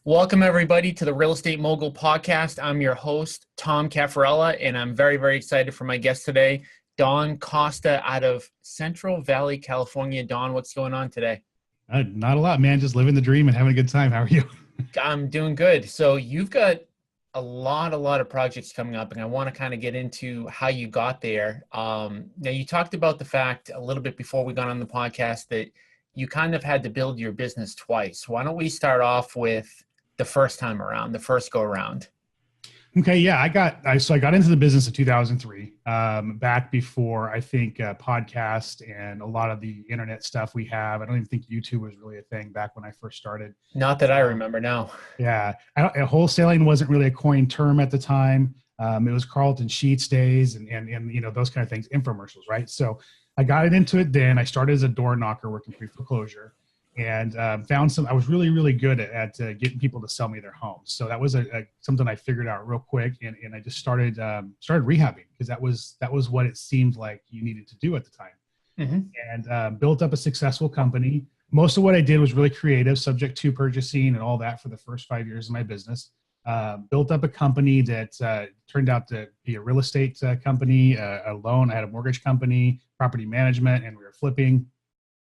Welcome, everybody, to the Real Estate Mogul Podcast. I'm your host, Tom Caffarella, and I'm very, very excited for my guest today, Don Costa out of Central Valley, California. Don, what's going on today? Not a lot, man. Just living the dream and having a good time. How are you? I'm doing good. So you've got a lot of projects coming up, and I want to kind of get into how you got there. Now, you talked about the fact a little bit before we got on the podcast that you kind of had to build your business twice. Why don't we start off with the first time around, the first go around? Okay, yeah, I got into the business in 2003, back before I think podcast and a lot of the internet stuff we have. I don't even think YouTube was really a thing back when I first started. Not that I remember, no. Yeah, wholesaling wasn't really a coined term at the time. It was Carlton Sheets days and you know, those kind of things, infomercials, right? So I got into it then. I started as a door knocker working pre-foreclosure. And found I was really good at getting people to sell me their homes. So that was something I figured out real quick, and I just started rehabbing because that was what it seemed like you needed to do at the time. Mm-hmm. And built up a successful company. Most of what I did was really creative, subject to purchasing and all that for the first 5 years of my business. Built up a company that turned out to be a real estate company, a loan. I had a mortgage company, property management, and we were flipping,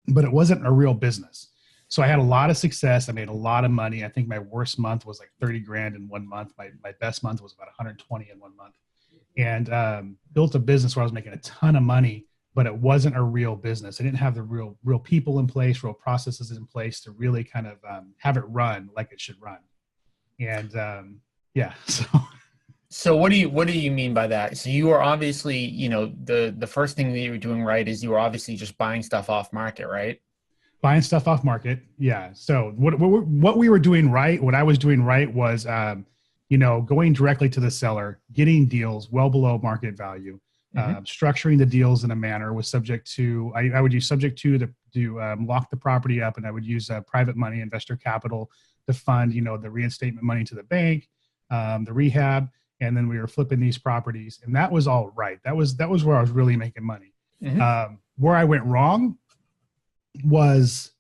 but it wasn't a real business. So I had a lot of success. I made a lot of money. I think my worst month was like 30 grand in 1 month. My best month was about 120 in 1 month, and built a business where I was making a ton of money, but it wasn't a real business. I didn't have the real people in place, real processes in place to really kind of have it run like it should run. And yeah, So what do you mean by that? So you were obviously, you know, the first thing that you were doing right is you were obviously just buying stuff off market, right? Buying stuff off market. Yeah. So what we were doing right, what I was doing right was, you know, going directly to the seller, getting deals well below market value, structuring the deals in a manner was subject to, I would use subject to lock the property up, and I would use private money, investor capital to fund, you know, the reinstatement money to the bank, the rehab, and then we were flipping these properties, and that was all right. That was where I was really making money. Where I went wrong was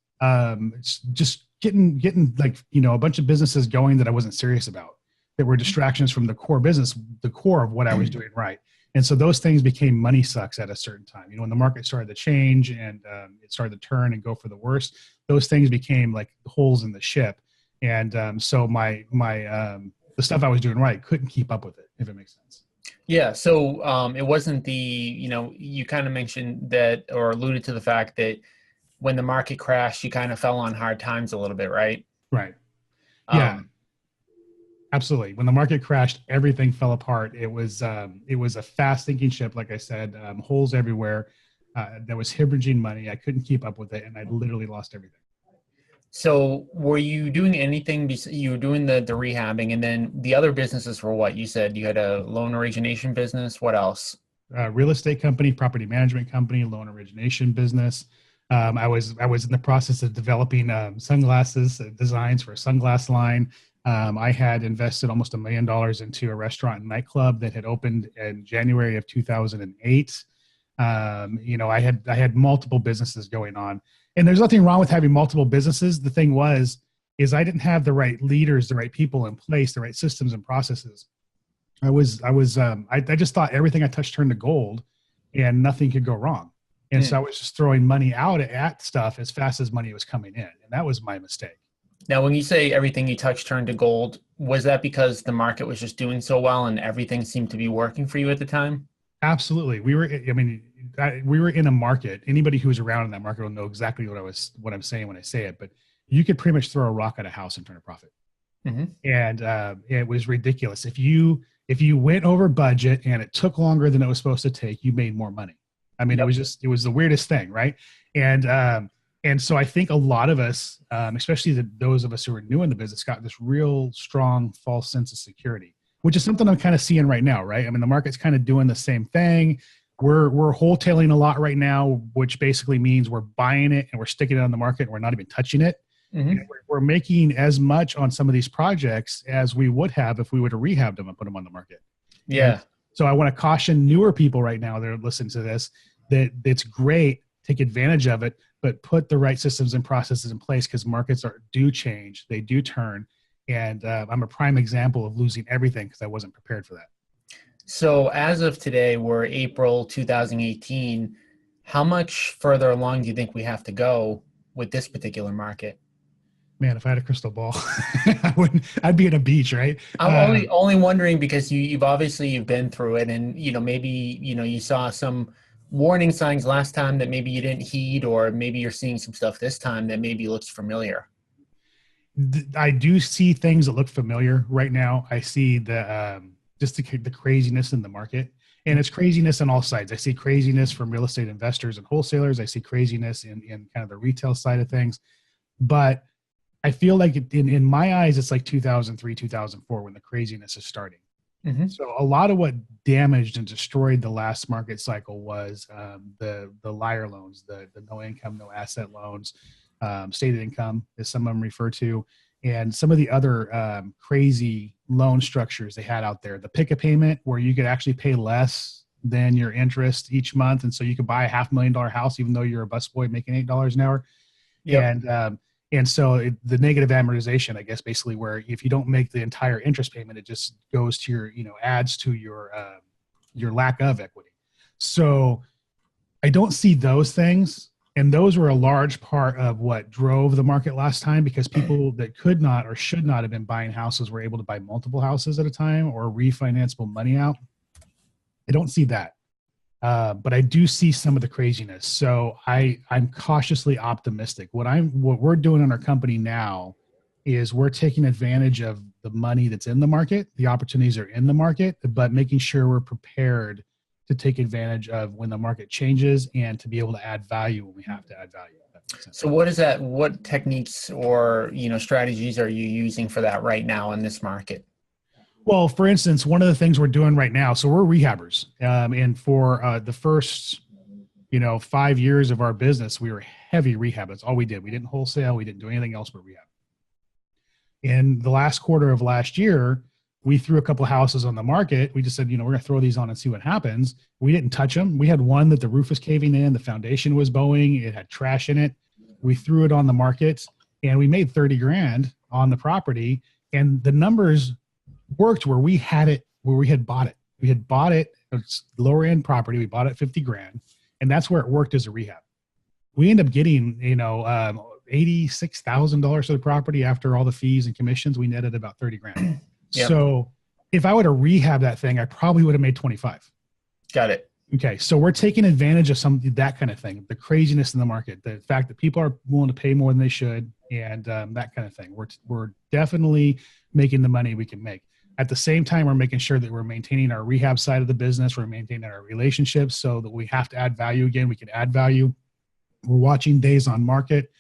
just getting like, you know, a bunch of businesses going that I wasn't serious about, that were distractions from the core business, the core of what I was doing right. And so those things became money sucks at a certain time. You know, when the market started to change and it started to turn and go for the worst, those things became like holes in the ship. And so the stuff I was doing right couldn't keep up with it, if it makes sense. Yeah. So it wasn't you know, you kind of mentioned that or alluded to the fact that when the market crashed, you kind of fell on hard times a little bit, right? Right. Yeah, absolutely. When the market crashed, everything fell apart. It was a fast sinking ship. Like I said, holes everywhere. That was hemorrhaging money. I couldn't keep up with it, and I literally lost everything. So were you doing anything? You were doing the rehabbing, and then the other businesses were what? You said you had a loan origination business. What else? Real estate company, property management company, loan origination business. I was in the process of developing sunglasses designs for a sunglass line. I had invested almost $1 million into a restaurant and nightclub that had opened in January of 2008. You know, I had multiple businesses going on, and there's nothing wrong with having multiple businesses. The thing is I didn't have the right leaders, the right people in place, the right systems and processes. I just thought everything I touched turned to gold and nothing could go wrong. And so I was just throwing money out at stuff as fast as money was coming in. And that was my mistake. Now, when you say everything you touched turned to gold, was that because the market was just doing so well and everything seemed to be working for you at the time? Absolutely. We were in a market. Anybody who was around in that market will know exactly what I'm saying when I say it, but you could pretty much throw a rock at a house and turn a profit. And it was ridiculous. If you went over budget and it took longer than it was supposed to take, you made more money. I mean, it was the weirdest thing, right? And so I think a lot of us, especially those of us who are new in the business, got this real strong false sense of security, which is something I'm kind of seeing right now, right? I mean, the market's kind of doing the same thing. We're wholetailing a lot right now, which basically means we're buying it and we're sticking it on the market and we're not even touching it. We're making as much on some of these projects as we would have if we would have rehabbed them and put them on the market. Yeah. And so I want to caution newer people right now that are listening to this, that it's great, take advantage of it, but put the right systems and processes in place, because markets do change, they do turn, And I'm a prime example of losing everything because I wasn't prepared for that. So as of today, we're April 2018. How much further along do you think we have to go with this particular market? Man, if I had a crystal ball, I wouldn't. I'd be at a beach, right? I'm only wondering because you've obviously you've been through it, and maybe you saw some warning signs last time that maybe you didn't heed, or maybe you're seeing some stuff this time that maybe looks familiar. I do see things that look familiar right now. I see just the craziness in the market, and it's craziness on all sides. I see craziness from real estate investors and wholesalers. I see craziness in kind of the retail side of things, but I feel like in my eyes, it's like 2003, 2004 when the craziness is starting. Hmm. So a lot of what damaged and destroyed the last market cycle was the liar loans, the no income, no asset loans, stated income, as some of them refer to, and some of the other crazy loan structures they had out there. The pick a payment where you could actually pay less than your interest each month, and so you could buy a $500,000 house even though you're a busboy making $8 an hour. Yep. And so the negative amortization, I guess, basically where if you don't make the entire interest payment, it just goes to adds to your lack of equity. So I don't see those things. And those were a large part of what drove the market last time, because people that could not or should not have been buying houses were able to buy multiple houses at a time or refinanceable money out. I don't see that. But I do see some of the craziness. So I'm cautiously optimistic. What we're doing in our company now is we're taking advantage of the money that's in the market. The opportunities are in the market, but making sure we're prepared to take advantage of when the market changes and to be able to add value when we have to add value. If that makes sense. So what is that? What techniques or strategies are you using for that right now in this market? Well, for instance, one of the things we're doing right now, so we're rehabbers, and for the first 5 years of our business, we were heavy rehab. That's all we did. We didn't wholesale. We didn't do anything else but rehab. In the last quarter of last year, we threw a couple of houses on the market. We just said, we're going to throw these on and see what happens. We didn't touch them. We had one that the roof was caving in, the foundation was bowing, it had trash in it. We threw it on the market, and we made 30 grand on the property. And the numbers worked where we had bought it. We had bought it. It's lower end property. We bought it 50 grand, and that's where it worked as a rehab. We end up getting, $86,000 for the property after all the fees and commissions. We netted about 30 grand. Yep. So if I would have rehabbed that thing, I probably would have made 25. Got it. Okay. So we're taking advantage of that kind of thing, the craziness in the market, the fact that people are willing to pay more than they should, and that kind of thing. We're definitely making the money we can make. At the same time, we're making sure that we're maintaining our rehab side of the business. We're maintaining our relationships so that we have to add value again. We can add value. We're watching days on market.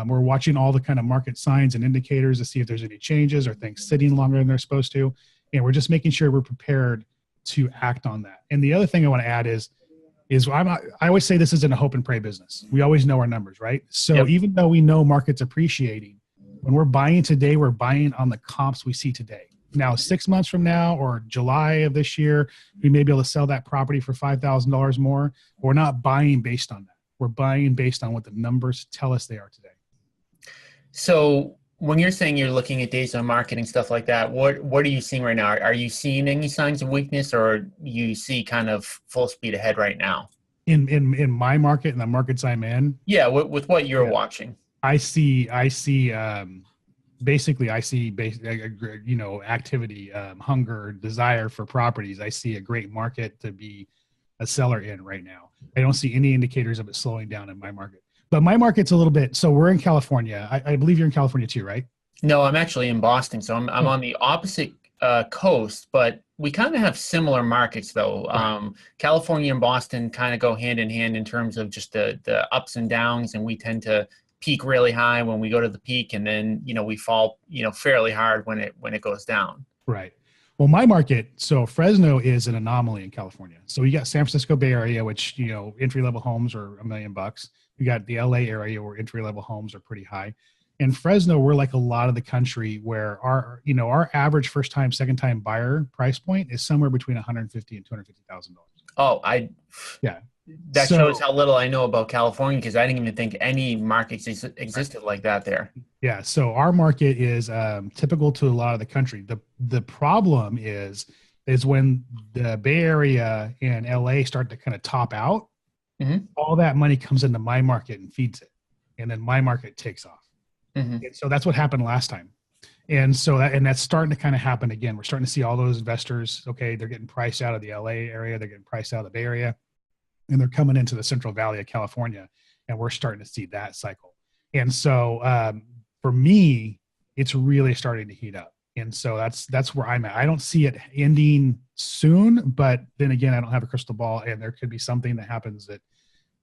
We're watching all the kind of market signs and indicators to see if there's any changes or things sitting longer than they're supposed to. And we're just making sure we're prepared to act on that. And the other thing I want to add is I always say this isn't a hope and pray business. We always know our numbers, right? So Yep. Even though we know market's appreciating, when we're buying today, we're buying on the comps we see today. Now, 6 months from now or July of this year, we may be able to sell that property for $5,000 more. We're not buying based on that. We're buying based on what the numbers tell us they are today. So when you're saying you're looking at days on market and stuff like that, what are you seeing right now? Are you seeing any signs of weakness, or you see kind of full speed ahead right now? In my market and the markets I'm in, Yeah, with what you're watching. I see basically activity, hunger, desire for properties. I see a great market to be a seller in right now. I don't see any indicators of it slowing down in my market. But my market's a little bit, so we're in California. I believe you're in California too, right? No, I'm actually in Boston, so I'm on the opposite coast, but we kind of have similar markets though. Right. California and Boston kind of go hand in hand in terms of just the ups and downs, and we tend to peak really high when we go to the peak, and then we fall fairly hard when it goes down. Right. Well, my market, so Fresno is an anomaly in California. So you got San Francisco Bay Area, which entry level homes are $1 million. You got the LA area where entry level homes are pretty high. In Fresno, we're like a lot of the country where our average first time, second time buyer price point is somewhere between $150,000 and $250,000. Oh, Yeah. That So shows how little I know about California, because I didn't even think any markets existed like that there. Yeah. So our market is typical to a lot of the country. The problem is when the Bay Area and LA start to kind of top out, Hmm. all that money comes into my market and feeds it. And then my market takes off. Hmm. And so that's what happened last time. And that's starting to kind of happen again. We're starting to see all those investors, okay, they're getting priced out of the LA area, they're getting priced out of the Bay Area, and they're coming into the Central Valley of California. And we're starting to see that cycle. And so for me, it's really starting to heat up. And so that's where I'm at. I don't see it ending soon, but then again, I don't have a crystal ball, and there could be something that happens that,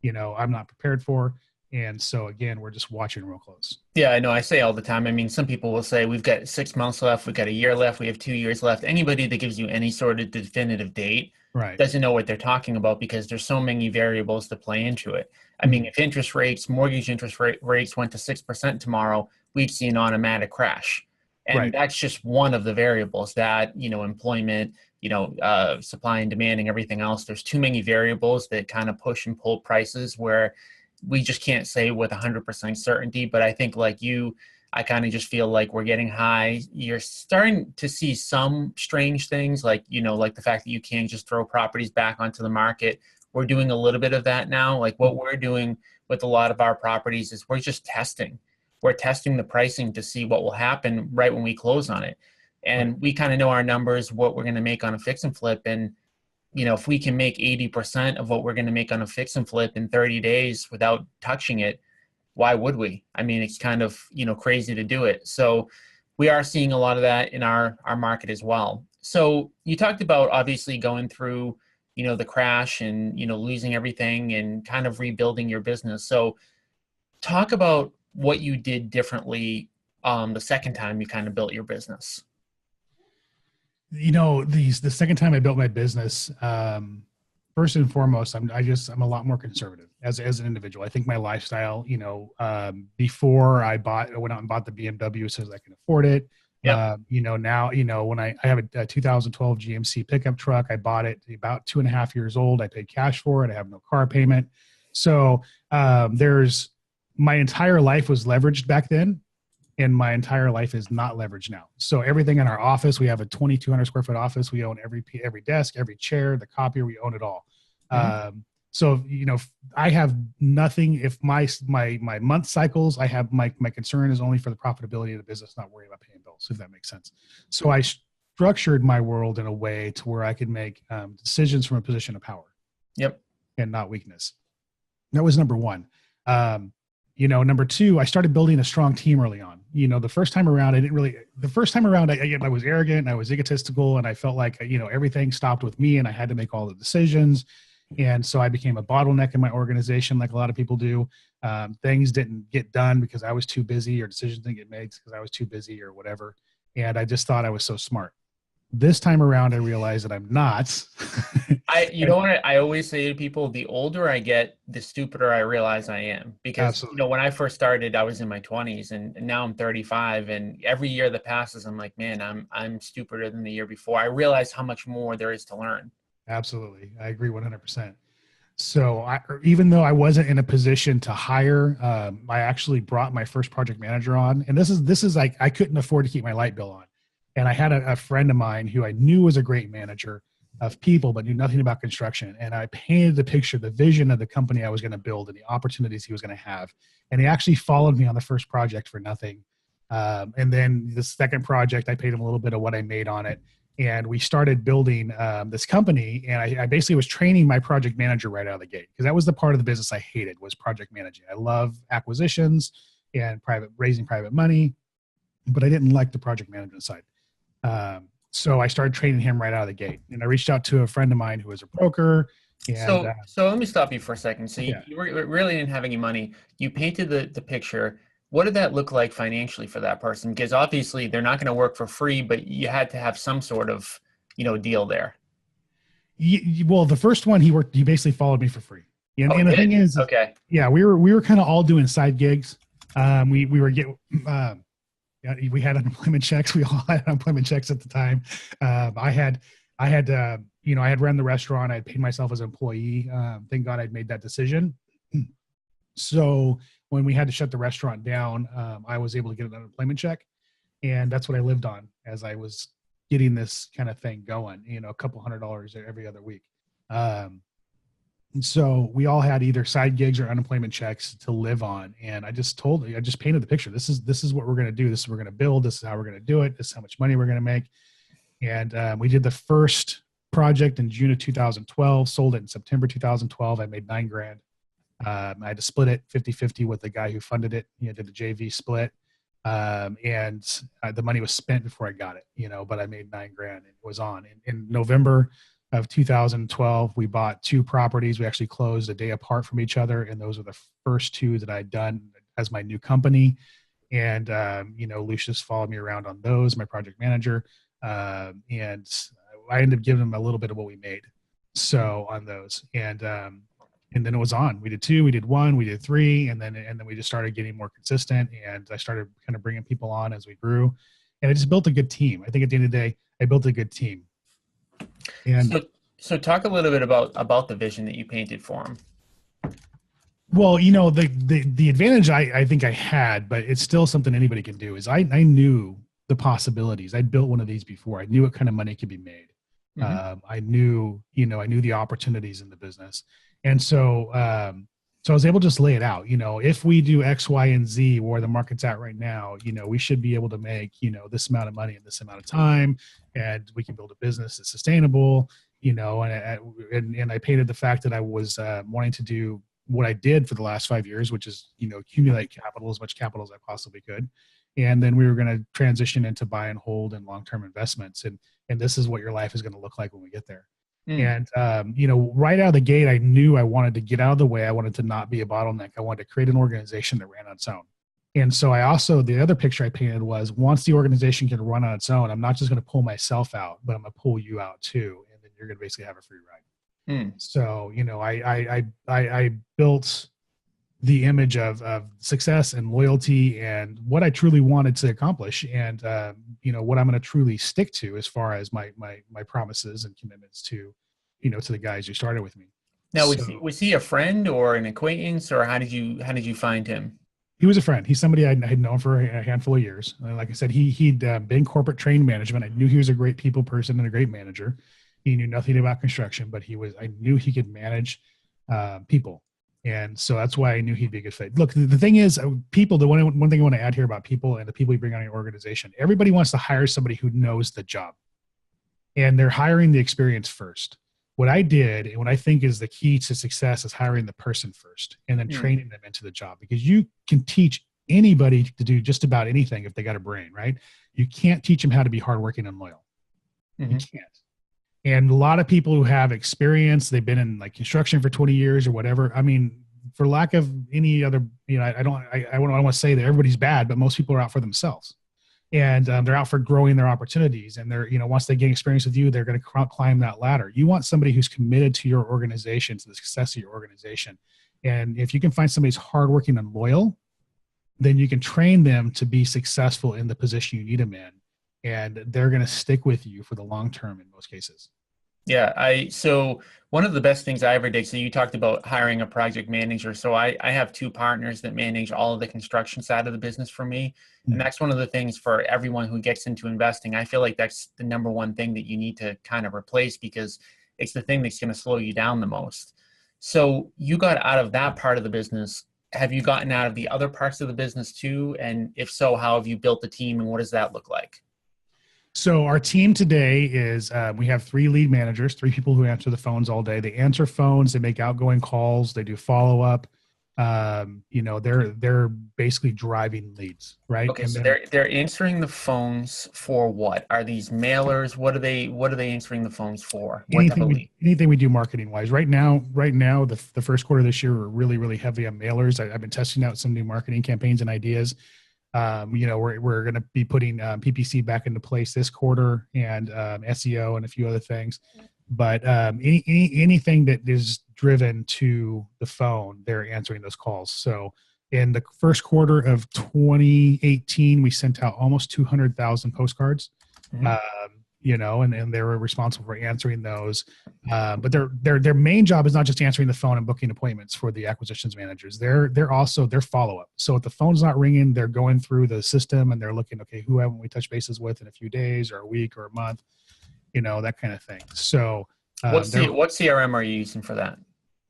I'm not prepared for. And so again, we're just watching real close. Yeah, I know. I say all the time. I mean, some people will say we've got 6 months left, we've got a year left, we have 2 years left. Anybody that gives you any sort of definitive date Right. doesn't know what they're talking about because there's so many variables to play into it. I mean, Mhm. if mortgage interest rates went to 6% tomorrow, we'd see an automatic crash. And Right. that's just one of the variables that, employment, supply and demand and everything else. There's too many variables that kind of push and pull prices where we just can't say with 100% certainty. But I think, like you, I kind of just feel like we're getting high. You're starting to see some strange things, like, like the fact that you can't just throw properties back onto the market. We're doing a little bit of that now. Like what we're doing with a lot of our properties is we're just testing. We're testing the pricing to see what will happen right when we close on it. Right. And we kind of know our numbers, what we're going to make on a fix and flip. And if we can make 80% of what we're going to make on a fix and flip in 30 days without touching it, why would we? I mean, it's kind of, crazy to do it. So we are seeing a lot of that in our market as well. So you talked about obviously going through, the crash and, losing everything and kind of rebuilding your business. So talk about what you did differently the second time you kind of built your business. The second time I built my business, first and foremost, I'm a lot more conservative as an individual. I think my lifestyle, before I went out and bought the BMW so I can afford it. Yep. Now, when I have a 2012 GMC pickup truck, I bought it about 2.5 years old. I paid cash for it. I have no car payment. So there's my entire life was leveraged back then, and my entire life is not leveraged now. So everything in our office, we have a 2,200 square foot office. We own every desk, every chair, the copier. We own it all. Mhm. So I have nothing. If my month cycles, I have my concern is only for the profitability of the business, not worry about paying bills. If that makes sense. So I structured my world in a way to where I could make decisions from a position of power Yep. and not weakness. That was number one. Number two, I started building a strong team early on. The first time around, I was arrogant and I was egotistical, and I felt like, everything stopped with me and I had to make all the decisions. And so I became a bottleneck in my organization, like a lot of people do. Things didn't get done because I was too busy, or decisions didn't get made because I was too busy or whatever. And I just thought I was so smart. This time around, I realized that I'm not. You know what I always say to people, the older I get, the stupider I realize I am. Because, Absolutely. when I first started, I was in my 20s and now I'm 35. And every year that passes, I'm like, man, I'm stupider than the year before. I realize how much more there is to learn. Absolutely. I agree 100%. So even though I wasn't in a position to hire, I actually brought my first project manager on. And this is like, I couldn't afford to keep my light bill on. And I had a friend of mine who I knew was a great manager of people, but knew nothing about construction. And I painted the picture, the vision of the company I was going to build and the opportunities he was going to have. And he actually followed me on the first project for nothing. And then the second project, I paid him a little bit of what I made on it, and we started building this company. And I basically was training my project manager right out of the gate, because that was the part of the business I hated, was project managing. I love acquisitions and raising private money, but I didn't like the project management side. So I started training him right out of the gate, and I reached out to a friend of mine who was a broker. And So let me stop you for a second. So you, yeah, you really didn't have any money. You painted the picture. What did that look like financially for that person? Because obviously they're not going to work for free, but you had to have some sort of, deal there. well, the first one he basically followed me for free. And, Oh, he and the thing did? is, Okay. yeah, we were kind of all doing side gigs. We were getting yeah, we had unemployment checks. We all had unemployment checks at the time. I had I had run the restaurant. I had paid myself as an employee. Thank God I'd made that decision. So when we had to shut the restaurant down, I was able to get an unemployment check, and that's what I lived on as I was getting this kind of thing going. A couple $100 every other week. And so we all had either side gigs or unemployment checks to live on. And I just painted the picture. This is what we're going to do. This is what we're going to build. This is how we're going to do it. This is how much money we're going to make. And we did the first project in June of 2012, sold it in September 2012. I made $9,000. I had to split it 50-50 with the guy who funded it. Did the JV split. And the money was spent before I got it, but I made $9,000 and it was on. In November of 2012, we bought 2 properties. We actually closed a day apart from each other. And those were the first 2 that I'd done as my new company. And, Lucius followed me around on those, my project manager. And I ended up giving him a little bit of what we made. So on those, and then it was on. We did 2, we did 1, we did 3, and then we just started getting more consistent. And I started kind of bringing people on as we grew, and I just built a good team. I think at the end of the day, I built a good team. And so talk a little bit about the vision that you painted for him. Well, the advantage I think I had, but it's still something anybody can do, is I knew the possibilities. I'd built one of these before. I knew what kind of money could be made. Mm-hmm. I knew the opportunities in the business. And so I was able to just lay it out. If we do X, Y, and Z where the market's at right now, we should be able to make, this amount of money in this amount of time, and we can build a business that's sustainable, and I painted the fact that I was wanting to do what I did for the last 5 years, which is, accumulate capital, as much capital as I possibly could. And then we were going to transition into buy and hold and long-term investments. And this is what your life is going to look like when we get there. And, right out of the gate, I knew I wanted to get out of the way. I wanted to not be a bottleneck. I wanted to create an organization that ran on its own. And so the other picture I painted was, once the organization can run on its own, I'm not just going to pull myself out, but I'm going to pull you out too. And then you're going to basically have a free ride. So, I built the image of success and loyalty and what I truly wanted to accomplish, and what I'm going to truly stick to as far as my promises and commitments to to the guys who started with me. Now, was he a friend or an acquaintance, or how did you find him? He was a friend. He's somebody I had known for a handful of years. Like I said, he'd been corporate trained management. I knew he was a great people person and a great manager. He knew nothing about construction, but I knew he could manage people. And so that's why I knew he'd be a good fit. Look, the thing is, people, one thing I want to add here about people and the people you bring on your organization, everybody wants to hire somebody who knows the job. And they're hiring the experience first. What I did, and what I think is the key to success, is hiring the person first and then training them into the job. Because you can teach anybody to do just about anything if they got a brain, right? You can't teach them how to be hardworking and loyal. Mm-hmm. You can't. And a lot of people who have experience, they've been in like construction for 20 years or whatever. I mean, for lack of any other, I don't want to say that everybody's bad, but most people are out for themselves, and they're out for growing their opportunities. And they're, once they gain experience with you, they're going to climb that ladder. You want somebody who's committed to your organization, to the success of your organization. And if you can find somebody who's hardworking and loyal, then you can train them to be successful in the position you need them in. And they're going to stick with you for the long term in most cases. Yeah. So one of the best things I ever did, so you talked about hiring a project manager. So I have 2 partners that manage all of the construction side of the business for me. And that's one of the things for everyone who gets into investing. I feel like that's the number one thing that you need to kind of replace, because it's the thing that's going to slow you down the most. So you got out of that part of the business. Have you gotten out of the other parts of the business too? And if so, how have you built the team, and what does that look like? So our team today is, we have 3 lead managers, 3 people who answer the phones all day. They answer phones, they make outgoing calls, they do follow-up. They're basically driving leads, right? Okay, so they're answering the phones for what? Are these mailers? What are they answering the phones for? Anything we do marketing wise. Right now, the first quarter of this year, we're really, really heavy on mailers. I've been testing out some new marketing campaigns and ideas. We're going to be putting PPC back into place this quarter, and SEO and a few other things. But anything that is driven to the phone, they're answering those calls. So in the first quarter of 2018, we sent out almost 200,000 postcards. Mm-hmm. and they were responsible for answering those. But their main job is not just answering the phone and booking appointments for the acquisitions managers. They're also their follow up. So if the phone's not ringing, they're going through the system and they're looking, okay, who haven't we touched bases with in a few days or a week or a month, that kind of thing. So they're What CRM are you using for that?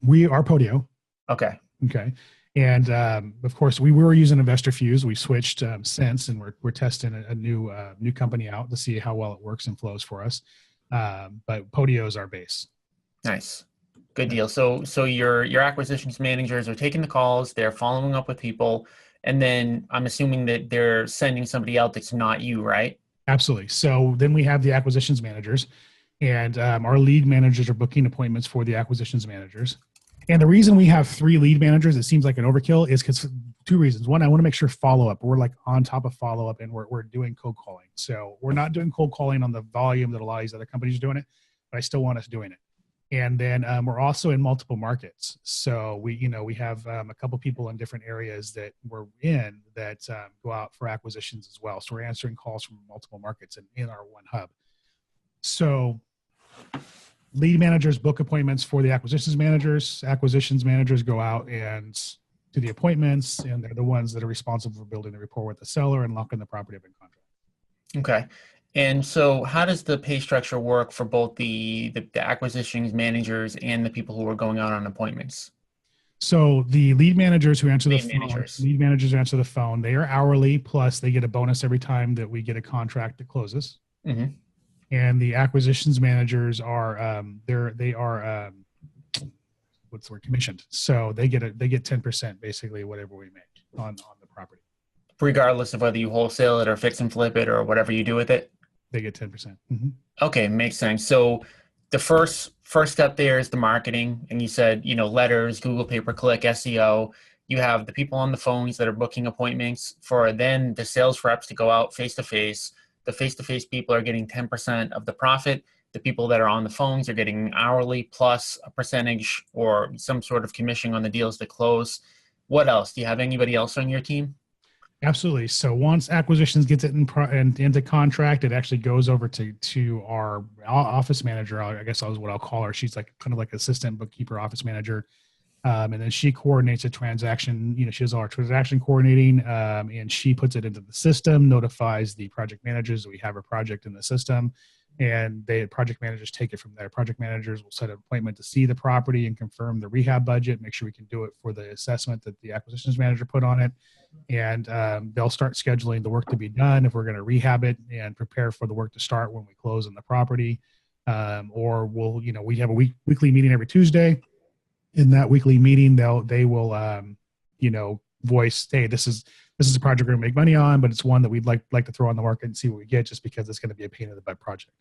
we are Podio. Okay. Okay. And of course, we were using Investor Fuse. We switched since, and we're testing a new company out to see how well it works and flows for us. But Podio is our base. Nice. Good deal. So your acquisitions managers are taking the calls, they're following up with people, and then I'm assuming that they're sending somebody out that's not you, right? Absolutely. So then we have the acquisitions managers, and our lead managers are booking appointments for the acquisitions managers. And the reason we have 3 lead managers, it seems like an overkill, is because 2 reasons. One, I want to make sure follow up. We're like on top of follow up, and we're doing cold calling. So we're not doing cold calling on the volume that a lot of these other companies are doing it, but I still want us doing it. And then we're also in multiple markets. So we have a couple people in different areas that we're in that go out for acquisitions as well. So we're answering calls from multiple markets in our one hub. So lead managers book appointments for the acquisitions managers. Acquisitions managers go out and do the appointments, and they're the ones that are responsible for building the rapport with the seller and locking the property up in contract. Okay. And so how does the pay structure work for both the acquisitions managers and the people who are going out on appointments? So the lead managers who answer the Lead phone, managers. lead managers who answer the phone, they are hourly, plus they get a bonus every time that we get a contract that closes. Hmm. And the acquisitions managers are they are what's the word, commissioned. So they get 10% basically whatever we make on the property. Regardless of whether you wholesale it or fix and flip it or whatever you do with it? They get 10%. Mm-hmm. Okay, makes sense. So the first step there is the marketing, and you said, letters, Google pay-per-click, SEO. You have the people on the phones that are booking appointments for then the sales reps to go out face to face. The face to face people are getting 10% of the profit. The people that are on the phones are getting hourly plus a percentage or some sort of commission on the deals that close. What else? Do you have anybody else on your team? Absolutely. So once acquisitions gets it into contract, it actually goes over to our office manager. I guess that was what I'll call her. She's like kind of like assistant bookkeeper, office manager, and then she coordinates a transaction. She does all our transaction coordinating, and she puts it into the system, notifies the project managers that we have a project in the system, and project managers take it from there. Project managers will set an appointment to see the property and confirm the rehab budget, make sure we can do it for the assessment that the acquisitions manager put on it, and they'll start scheduling the work to be done if we're going to rehab it and prepare for the work to start when we close on the property. Or we have a weekly meeting every Tuesday. In that weekly meeting, they will voice, hey, this is a project we're going to make money on, but it's one that we'd like to throw on the market and see what we get, just because it's going to be a pain in the butt project.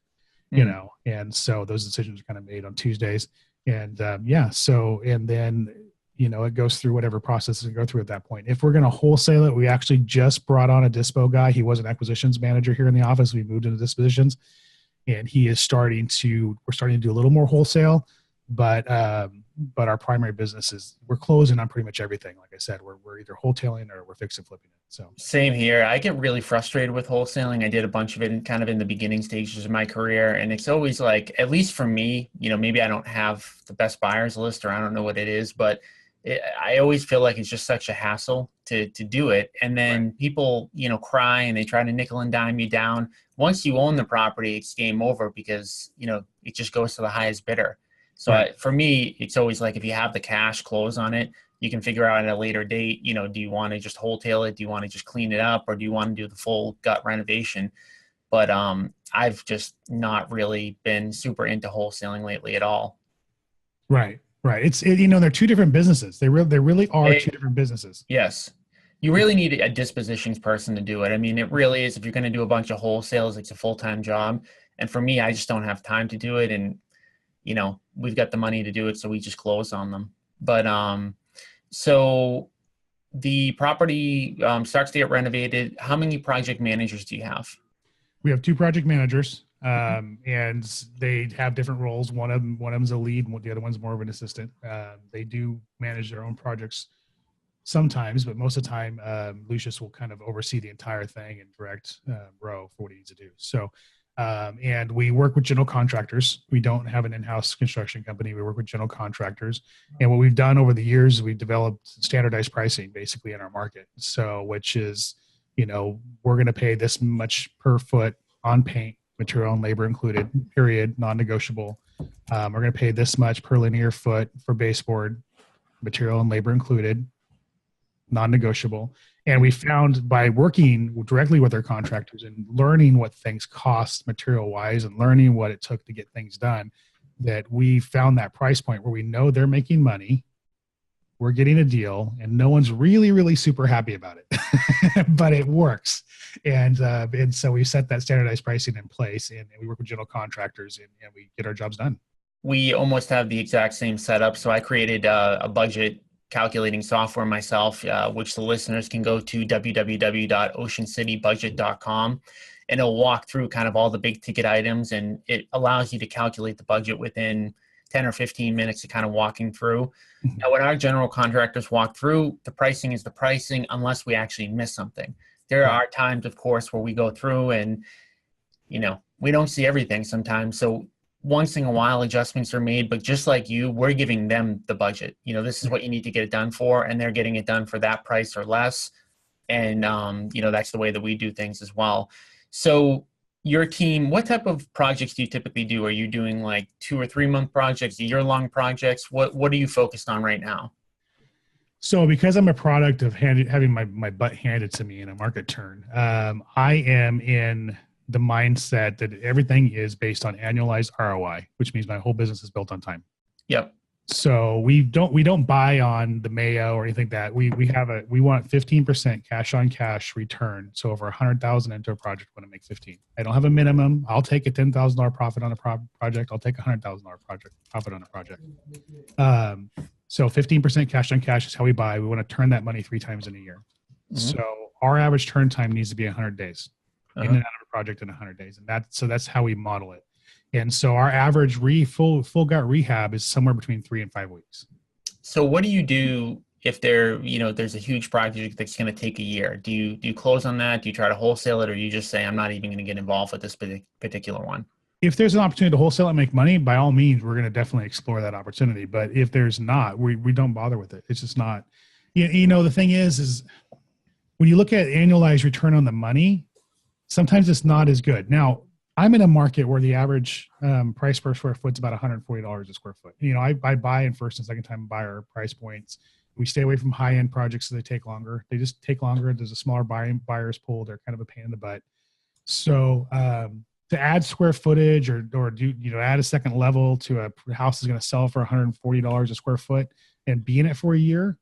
And so those decisions are kind of made on Tuesdays. And and then it goes through whatever processes we go through at that point. If we're going to wholesale it, we actually just brought on a dispo guy. He was an acquisitions manager here in the office. We moved into dispositions, and we're starting to do a little more wholesale, but our primary business is we're closing on pretty much everything. Like I said, we're either wholesaling or we're fix and flipping it. So same here. I get really frustrated with wholesaling. I did a bunch of it kind of in the beginning stages of my career. And it's always like, at least for me, maybe I don't have the best buyers list or I don't know what it is, but I always feel like it's just such a hassle to do it. And then right. People, cry and they try to nickel and dime you down. Once you own the property, it's game over because, it just goes to the highest bidder. So Right. for me, it's always like if you have the cash, close on it. You can figure out at a later date, do you want to just wholesale it? Do you want to just clean it up? Or do you want to do the full gut renovation? But I've just not really been super into wholesaling lately at all. Right. They're two different businesses. They really are two different businesses. Yes. You really need a dispositions person to do it. I mean, it really is. If you're going to do a bunch of wholesales, it's a full-time job. And for me, I just don't have time to do it. And, we've got the money to do it, so we just close on them. But so the property starts to get renovated. How many project managers do you have? We have 2 project managers, Mhm. and they have different roles. One of them's a lead, and the other one's more of an assistant. They do manage their own projects sometimes, but most of the time, Lucius will kind of oversee the entire thing and direct Roe for what he needs to do. So And we work with general contractors. We don't have an in-house construction company. We work with general contractors. And what we've done over the years, we've developed standardized pricing basically in our market. So, which is, we're going to pay this much per foot on paint, material and labor included, period, non-negotiable. We're going to pay this much per linear foot for baseboard, material and labor included, non-negotiable. And we found by working directly with our contractors and learning what things cost material wise and learning what it took to get things done, that we found that price point where we know they're making money, we're getting a deal, and no one's really, really super happy about it, but it works. And so we set that standardized pricing in place, and we work with general contractors, and we get our jobs done. We almost have the exact same setup. So I created a budget calculating software myself, which the listeners can go to www.oceancitybudget.com, and it'll walk through kind of all the big ticket items, and it allows you to calculate the budget within 10 or 15 minutes of kind of walking through. Now, when our general contractors walk through, the pricing is the pricing unless we actually miss something. There are times, of course, where we go through and, we don't see everything sometimes. So once in a while adjustments are made, but just like you, we're giving them the budget. This is what you need to get it done for, and they're getting it done for that price or less. And, that's the way that we do things as well. So your team, what type of projects do you typically do? Are you doing like 2 or 3 month projects, year-long projects? What are you focused on right now? So because I'm a product of having my butt handed to me in a market turn, I am in the mindset that everything is based on annualized ROI, which means my whole business is built on time. Yep. So we don't buy on the Mayo or anything like that. We want 15% cash on cash return. So over 100,000 into a project, I want to make 15. I don't have a minimum. I'll take a $10,000 profit on a project. I'll take a $100,000 profit on a project. So 15% cash on cash is how we buy. We want to turn that money 3 times in a year. Mm-hmm. So our average turn time needs to be 100 days. In and out of a project in 100 days. And that's how we model it. And so our average full gut rehab is somewhere between 3 and 5 weeks. So what do you do if there's a huge project that's going to take a year? Do you close on that? Do you try to wholesale it, or you just say, I'm not even going to get involved with this particular one? If there's an opportunity to wholesale and make money, by all means, we're going to definitely explore that opportunity. But if there's not, we don't bother with it. It's just not, the thing is when you look at annualized return on the money, sometimes it's not as good. Now, I'm in a market where the average price per square foot is about $140 a square foot. I buy in first and second time buyer price points. We stay away from high-end projects so they take longer. They just take longer. There's a smaller buyer's pool. They're kind of a pain in the butt. So to add square footage or do, add a second level to a house is going to sell for $140 a square foot and be in it for a year,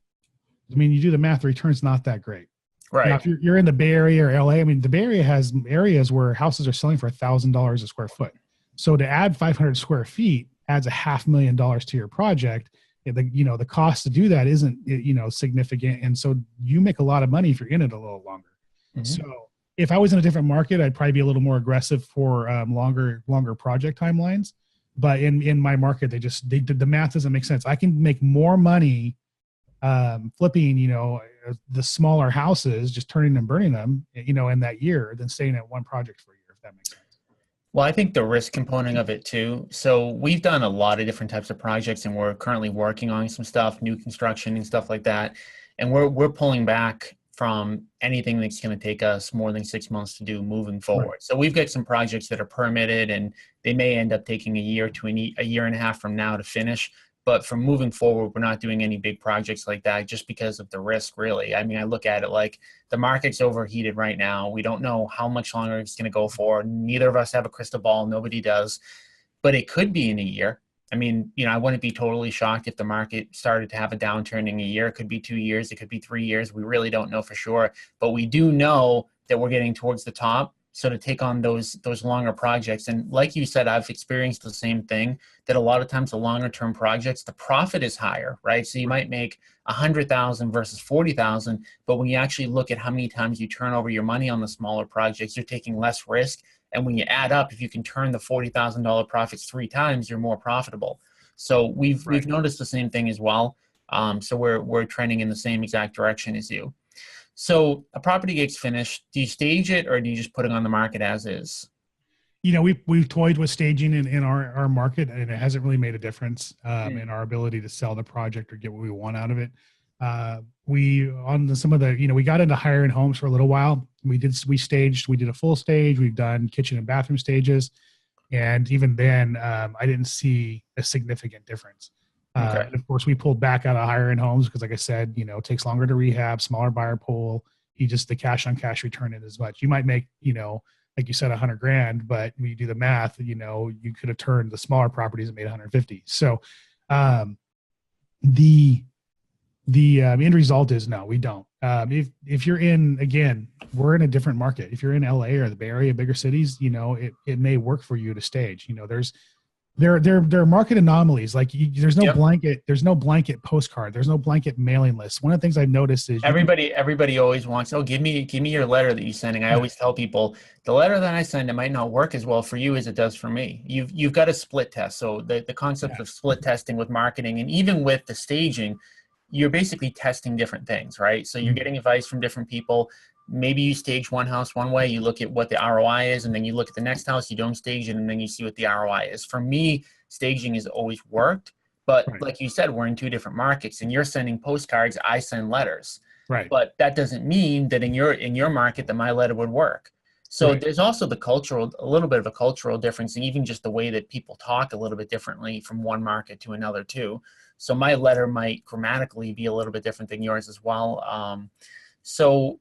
you do the math, the return's not that great. Right. Now, if you're in the Bay Area or LA, the Bay Area has areas where houses are selling for $1,000 a square foot. So to add 500 square feet adds $500,000 to your project. The cost to do that isn't, significant. And so you make a lot of money if you're in it a little longer. Mm-hmm. So if I was in a different market, I'd probably be a little more aggressive for longer project timelines. But in my market, the math doesn't make sense. I can make more money flipping, the smaller houses, just turning and burning them, in that year than staying at one project for a year, if that makes sense. Well, I think the risk component of it too. So we've done a lot of different types of projects, and we're currently working on some stuff, new construction and stuff like that. And we're pulling back from anything that's going to take us more than 6 months to do moving forward. Right. So we've got some projects that are permitted, and they may end up taking a year to a year and a half from now to finish. But from moving forward, we're not doing any big projects like that just because of the risk, really. I look at it like the market's overheated right now. We don't know how much longer it's going to go for. Neither of us have a crystal ball. Nobody does. But it could be in a year. I wouldn't be totally shocked if the market started to have a downturn in a year. It could be 2 years. It could be 3 years. We really don't know for sure. But we do know that we're getting towards the top. So to take on those longer projects, and like you said, I've experienced the same thing, that a lot of times the longer term projects, the profit is higher, right? So you might make 100,000 versus 40,000, but when you actually look at how many times you turn over your money on the smaller projects, you're taking less risk. And when you add up, if you can turn the $40,000 profits 3 times, you're more profitable. So we've noticed the same thing as well. So we're trending in the same exact direction as you. So a property gets finished. Do you stage it, or do you just put it on the market as is? we've toyed with staging in our market, and it hasn't really made a difference Mm. in our ability to sell the project or get what we want out of it. We on some of the we got into hiring homes for a little while. We did a full stage. We've done kitchen and bathroom stages, and even then, I didn't see a significant difference. Okay. And of course, we pulled back out of hiring homes because, like I said, it takes longer to rehab, smaller buyer pool. The cash on cash return isn't as much. You might make, like you said, 100 grand, but when you do the math, you could have turned the smaller properties and made 150. So, um, the end result is no, we don't. If you're in, again, we're in a different market. If you're in LA or the Bay Area, bigger cities, it may work for you to stage. There are market anomalies. Like Yep. there's no blanket postcard. There's no blanket mailing list. One of the things I've noticed is you can, Everybody always wants, oh, give me your letter that you're sending. I yeah, always tell people the letter that I send, it might not work as well for you as it does for me. You've got a split test. So the concept yeah, of split testing with marketing and even with the staging, you're basically testing different things, right? So you're mhm, getting advice from different people. Maybe you stage one house one way, you look at what the ROI is, and then you look at the next house, you don't stage it, and then you see what the ROI is. For me, staging has always worked. But right, like you said, we're in two different markets, and you're sending postcards, I send letters, right, but that doesn't mean that in your market that my letter would work. So right. there's also a little bit of a cultural difference, and even just the way that people talk a little bit differently from one market to another too. So my letter might grammatically be a little bit different than yours as well. So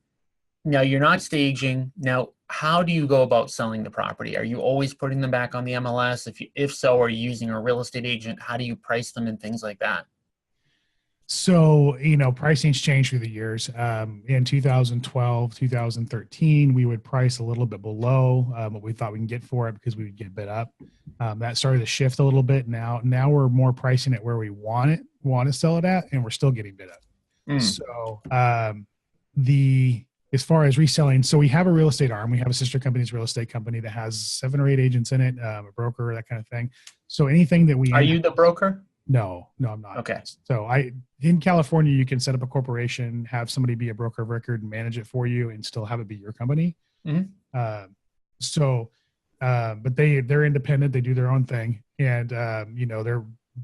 now you're not staging. Now, how do you go about selling the property? Are you always putting them back on the MLS? If so, are you using a real estate agent? How do you price them and things like that? So, pricing's changed through the years. In 2012, 2013, we would price a little bit below what we thought we can get for it because we would get bid up. That started to shift a little bit. Now we're more pricing it where we want to sell it at, and we're still getting bid up. Mm. So, the as far as reselling, so we have a real estate arm. We have a sister company's real estate company that has 7 or 8 agents in it, a broker, that kind of thing. So anything that we Are in you the broker? no, I'm not. Okay. So in California, you can set up a corporation, have somebody be a broker of record and manage it for you and still have it be your company. Hmm. Uh, so, but they're independent. They do their own thing. And,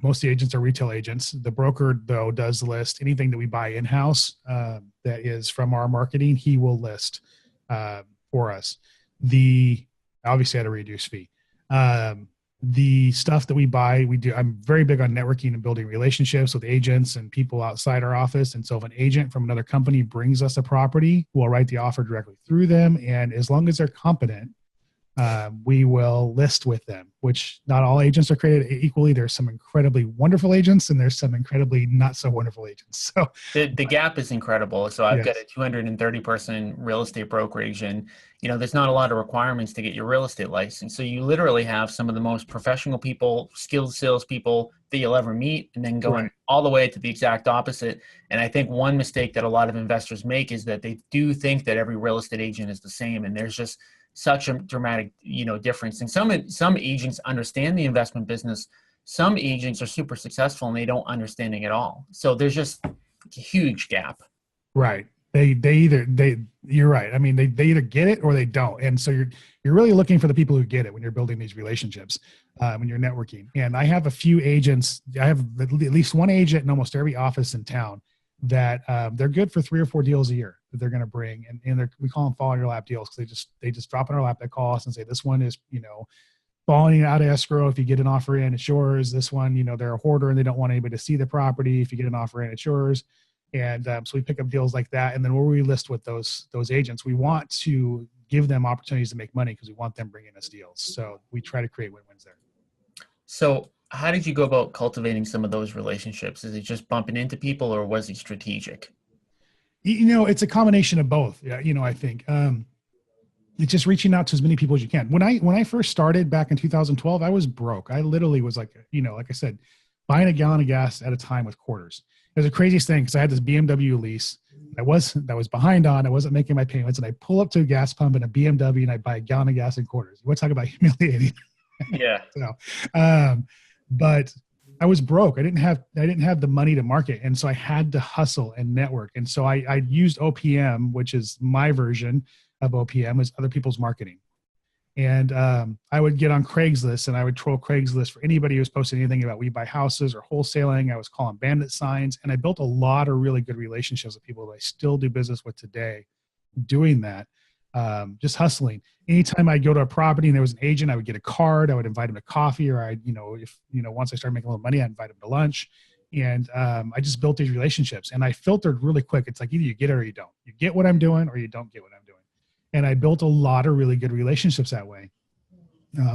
most of the agents are retail agents. The broker though does list anything that we buy in-house, that is from our marketing. He will list, for us the, obviously at a reduced fee. The stuff that we buy, I'm very big on networking and building relationships with agents and people outside our office. And so if an agent from another company brings us a property, we'll write the offer directly through them. And as long as they're competent, we will list with them, which not all agents are created equally. There's some incredibly wonderful agents and there's some incredibly not so wonderful agents. So, The gap is incredible. So I've got yes, a 230-person real estate brokerage, and there's not a lot of requirements to get your real estate license. So you literally have some of the most professional people, skilled salespeople that you'll ever meet, and then going right, all the way to the exact opposite. And I think one mistake that a lot of investors make is that they do think that every real estate agent is the same, and there's just such a dramatic, difference. And some agents understand the investment business. Some agents are super successful and they don't understand it at all. So there's just a huge gap. right. You're right. I mean, they either get it or they don't. And so you're really looking for the people who get it when you're building these relationships, when you're networking. And I have a few agents. I have at least one agent in almost every office in town that they're good for 3 or 4 deals a year that they're going to bring. And we call them fall in your lap deals because they just drop in our lap. They call us and say, this one is, falling out of escrow. If you get an offer in, it's yours. This one, they're a hoarder and they don't want anybody to see the property. If you get an offer in, it's yours. And so we pick up deals like that. And then where we list with those agents, we want to give them opportunities to make money because we want them bringing us deals. So we try to create win-wins there. So how did you go about cultivating some of those relationships? Is it just bumping into people or was it strategic? It's a combination of both. Yeah, I think it's just reaching out to as many people as you can. When I first started back in 2012, I was broke. I literally was like, like I said, buying a gallon of gas at a time with quarters. It was the craziest thing because I had this BMW lease that was behind on. I wasn't making my payments, and I pull up to a gas pump in a BMW and I buy a gallon of gas in quarters. We're talking about humiliating. Yeah. So, but I was broke. I didn't have the money to market, and so I had to hustle and network. And so I used OPM, which is my version of OPM, was other people's marketing. And I would get on Craigslist and I would troll Craigslist for anybody who was posting anything about we buy houses or wholesaling. I was calling bandit signs, and I built a lot of really good relationships with people that I still do business with today doing that. Just hustling. Anytime I go to a property and there was an agent, I would get a card. I would invite him to coffee, or once I started making a little money, I'd invite him to lunch. And I just built these relationships, and I filtered really quick. It's like either you get it or you don't. You get what I'm doing or you don't get what I'm doing. And I built a lot of really good relationships that way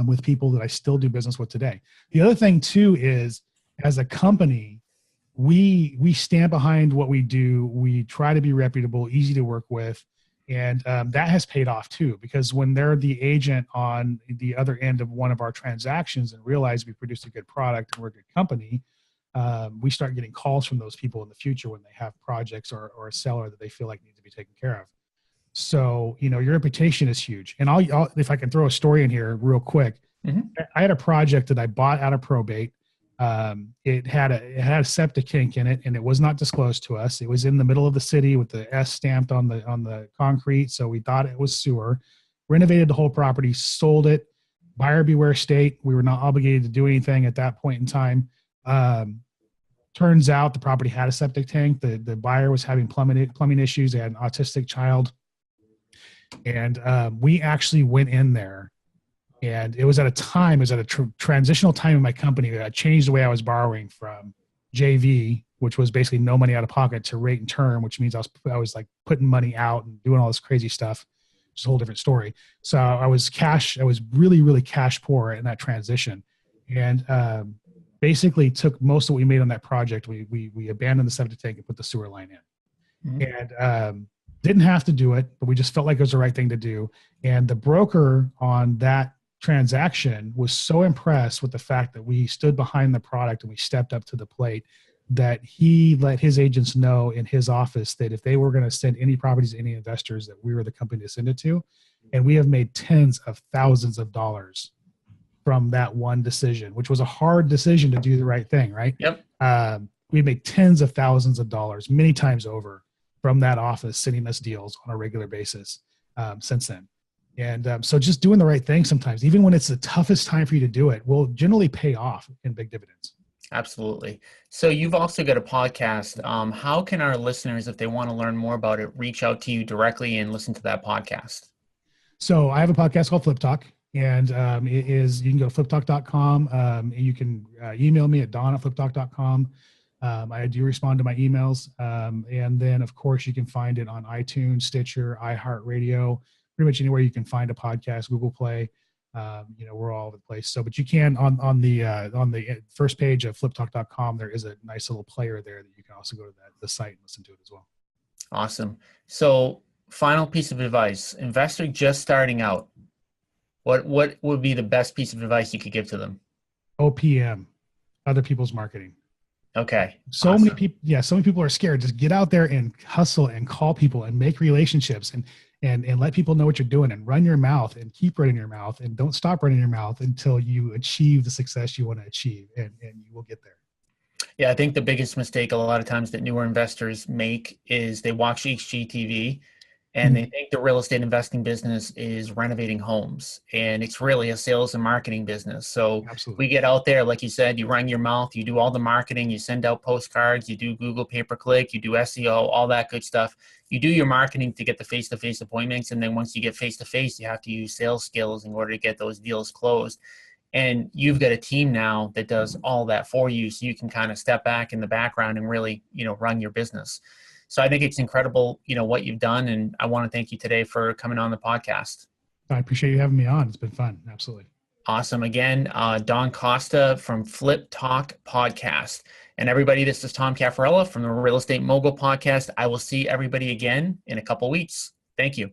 with people that I still do business with today. The other thing too is, as a company, we stand behind what we do. We try to be reputable, easy to work with. And that has paid off too, because when they're the agent on the other end of one of our transactions and realize we produced a good product and we're a good company, we start getting calls from those people in the future when they have projects or a seller that they feel like needs to be taken care of. So, your reputation is huge. And I'll if I can throw a story in here real quick. Mm-hmm. I had a project that I bought out of probate. It had a septic tank in it, and it was not disclosed to us. It was in the middle of the city with the S stamped on the concrete. So we thought it was sewer. Renovated the whole property, sold it. Buyer beware state. We were not obligated to do anything at that point in time. Turns out the property had a septic tank. The buyer was having plumbing issues. They had an autistic child. And we actually went in there, and it was at a transitional time in my company that I changed the way I was borrowing from JV, which was basically no money out of pocket, to rate and term, which means I was like putting money out and doing all this crazy stuff. It's a whole different story. So I was really, really cash poor in that transition, and basically took most of what we made on that project. We abandoned the septic tank and put the sewer line in. Mm-hmm. And didn't have to do it, but we just felt like it was the right thing to do. And the broker on that transaction was so impressed with the fact that we stood behind the product and we stepped up to the plate, that he let his agents know in his office that if they were going to send any properties to any investors, that we were the company to send it to. And we have made tens of thousands of dollars from that one decision, which was a hard decision to do the right thing, right? Yep. We made tens of thousands of dollars many times over from that office sending us deals on a regular basis since then. And so just doing the right thing sometimes, even when it's the toughest time for you to do it, will generally pay off in big dividends. Absolutely. So you've also got a podcast. How can our listeners, if they want to learn more about it, reach out to you directly and listen to that podcast? So I have a podcast called Flip Talk, and it is, you can go to fliptalk.com. You can email me at don@fliptalk.com. I do respond to my emails. And then, of course, you can find it on iTunes, Stitcher, iHeartRadio, pretty much anywhere you can find a podcast, Google Play. We're all over the place. So, but you can on the first page of fliptalk.com, there is a nice little player there that you can also go to the site and listen to it as well. Awesome. So, final piece of advice: investor just starting out. What would be the best piece of advice you could give to them? OPM, other people's marketing. Okay. So awesome. So many people are scared. Just get out there and hustle and call people and make relationships and let people know what you're doing, and run your mouth and keep running your mouth, and don't stop running your mouth until you achieve the success you want to achieve, and you will get there. Yeah, I think the biggest mistake a lot of times that newer investors make is they watch HGTV and they think the real estate investing business is renovating homes, and it's really a sales and marketing business. So Absolutely. We get out there, like you said, you run your mouth, you do all the marketing, you send out postcards, you do Google pay-per-click, you do SEO, all that good stuff. You do your marketing to get the face-to-face appointments, and then once you get face-to-face, you have to use sales skills in order to get those deals closed. And you've got a team now that does all that for you, so you can kind of step back in the background and really, run your business. So I think it's incredible, what you've done. And I want to thank you today for coming on the podcast. I appreciate you having me on. It's been fun. Absolutely. Awesome. Again, Don Costa from Flip Talk Podcast. And everybody, this is Tom Caffarella from the Real Estate Mogul Podcast. I will see everybody again in a couple weeks. Thank you.